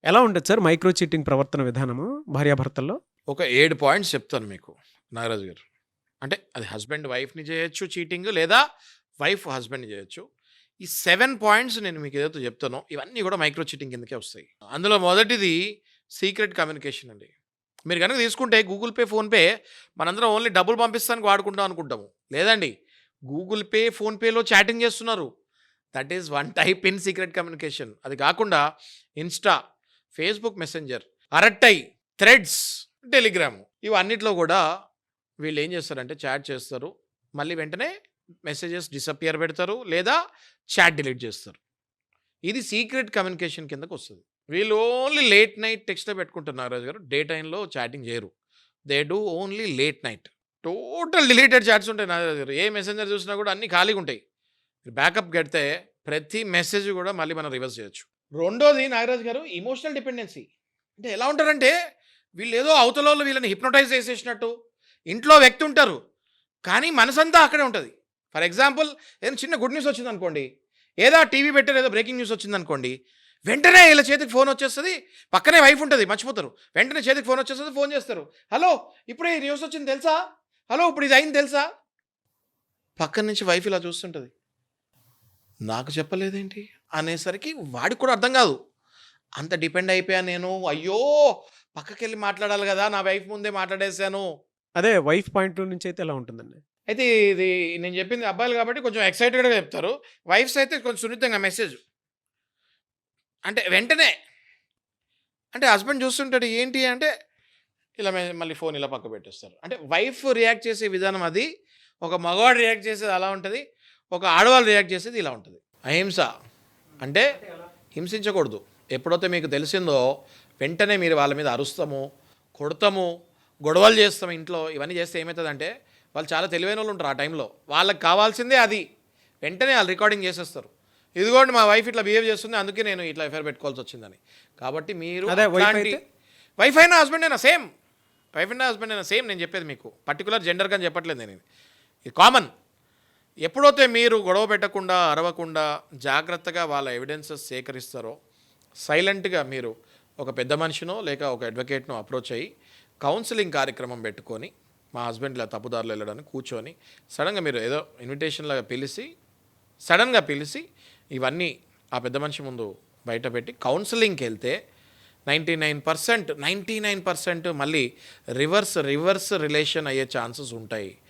ఎలా ఉంటది sir micro cheating ప్రవర్తన విధానము భార్యాభర్తల్లో? ఒక 7 పాయింట్స్ చెప్తాను మీకు నాగరాజు గారు. అంటే అది హస్బెండ్ వైఫ్‌ని చేయొచ్చు చీటింగ్, లేదా వైఫ్ హస్బెండ్‌ని చేయొచ్చు. ఈ 7 పాయింట్స్ నేను మీకు ఏదైతే చెప్తానో ఇవన్నీ కూడా మైక్రో చీటింగ్ కిందకే వస్తాయి. అందులో మొదటిది సీక్రెట్ కమ్యూనికేషన్ అండి. మీరు గనుక తీసుకుంటే గూగుల్ పే, ఫోన్‌పే మనందరం ఓన్లీ డబ్బులు పంపిస్తానికి వాడుకుంటాం అనుకుంటాము. లేదండి. గూగుల్ పే, ఫోన్‌పేలో చాటింగ్ చేస్తున్నారు. That is one type in secret communication. అది కాకుండా Insta, Facebook Messenger, Arattai, Threads, Telegram ఇవన్నిట్లో కూడా వీళ్ళు ఏం చేస్తారంటే చాట్ చేస్తారు. మళ్ళీ వెంటనే మెసేజెస్ డిసపియర్ పెడతారు, లేదా చాట్ డిలీట్ చేస్తారు. ఇది సీక్రెట్ కమ్యూనికేషన్ కిందకు వస్తుంది. వీళ్ళు ఓన్లీ లేట్ నైట్ టెక్స్ట్‌లో పెట్టుకుంటారు నాగరాజు గారు. డే టైమ్‌లో చాటింగ్ చేయరు. They do only late night. Total deleted chats ఉంటాయి నాగరాజు గారు. ఏ మెసెంజర్ చూసినా కూడా అన్నీ ఖాళీగా ఉంటాయి. బ్యాకప్ కడితే ప్రతి మెసేజ్ కూడా మళ్ళీ మనం రివర్స్ చేయొచ్చు. రెండోది నాగరాజు గారు ఎమోషనల్ డిపెండెన్సీ. అంటే ఎలా ఉంటారంటే వీళ్ళేదో అవతలోళ్ళు వీళ్ళని హిప్నోటైజ్ చేసేసినట్టు. ఇంట్లో వ్యక్తి ఉంటారు. కానీ మనసంతా అక్కడే ఉంటది. ఫర్ ఎగ్జాంపుల్ ఏదైనా చిన్న గుడ్ న్యూస్ వచ్చిందనుకోండి. ఏదో టీవీ పెట్టారు, ఏదో బ్రేకింగ్ న్యూస్ వచ్చిందనుకోండి. వెంటనే వీళ్ళ చేతికి ఫోన్ వచ్చేస్తది. పక్కనే వైఫ్ ఉంటది, మర్చిపోతారు. వెంటనే చేతికి ఫోన్ వచ్చేస్తది, ఫోన్ చేస్తారు. హలో, ఇప్పుడే ఈ న్యూస్ వచ్చింది తెలుసా? హలో, ఇప్పుడు ఇది అయింది తెలుసా? పక్కన నుంచి వైఫ్ ఇలా చూస్తుంటది. నాకు చెప్పలేదేంటి అనేసరికి వాడికి కూడా అర్థం కాదు. అంత డిపెండ్ అయిపోయాను నేను. అయ్యో, పక్కకెళ్ళి మాట్లాడాలి కదా, నా వైఫ్ ముందే మాట్లాడేశాను. అదే వైఫ్ పాయింట్ నుంచి అయితే ఎలా ఉంటుందండి? అయితే ఇది నేను చెప్పింది అబ్బాయిలు కాబట్టి కొంచెం ఎక్సైటెడ్గా చెప్తారు. వైఫ్స్ అయితే కొంచెం సున్నితంగా మెసేజ్ అంటే వెంటనే. అంటే హస్బెండ్ చూస్తుంటాడు, ఏంటి అంటే ఇలా మళ్ళీ ఫోన్ ఇలా పక్క పెట్టేస్తారు. అంటే వైఫ్ రియాక్ట్ చేసే విధానం అది. ఒక మగవాడు రియాక్ట్ చేసేది అలా ఉంటుంది. ఒక ఆడవాళ్ళు రియాక్ట్ చేసేది ఇలా ఉంటుంది. అహింస అంటే హింసించకూడదు. ఎప్పుడైతే మీకు తెలిసిందో వెంటనే మీరు వాళ్ళ మీద అరుస్తాము, కొడతాము, గొడవలు చేస్తాము ఇంట్లో. ఇవన్నీ చేస్తే ఏమవుతుందంటే వాళ్ళు చాలా తెలివైన వాళ్ళు ఉంటారు ఆ టైంలో. వాళ్ళకి కావాల్సిందే అది. వెంటనే వాళ్ళు రికార్డింగ్ చేసేస్తారు. ఇదిగోండి మా వైఫ్ ఇట్లా బిహేవ్ చేస్తుంది, అందుకే నేను ఇట్లా ఎఫ్ఐఆర్ పెట్టుకోవాల్సి వచ్చిందని. కాబట్టి మీరు అదే వైఫ్ అట్లాంటి అయితే? వైఫ్ అయినా హస్బెండ్ అయినా సేమ్. వైఫ్ అయినా హస్బెండ్ అయినా సేమ్. నేను చెప్పేది మీకు పర్టికులర్ జెండర్గా చెప్పట్లేదు నేను. ఇది కామన్. ఎప్పుడైతే మీరు గొడవ పెట్టకుండా, అరవకుండా, జాగ్రత్తగా వాళ్ళ ఎవిడెన్సెస్ సేకరిస్తారో, సైలెంట్గా మీరు ఒక పెద్ద మనిషినో లేక ఒక అడ్వకేట్నో అప్రోచ్ అయ్యి కౌన్సిలింగ్ కార్యక్రమం పెట్టుకొని, మా హస్బెండ్ ఇలా తప్పుదారులు వెళ్ళడానికి కూర్చొని సడన్గా మీరు ఏదో ఇన్విటేషన్లాగా సడన్గా పిలిచి ఇవన్నీ ఆ పెద్ద మనిషి ముందు బయటపెట్టి కౌన్సిలింగ్కి వెళ్తే 99% మళ్ళీ రివర్స్ రిలేషన్ అయ్యే ఛాన్సెస్ ఉంటాయి.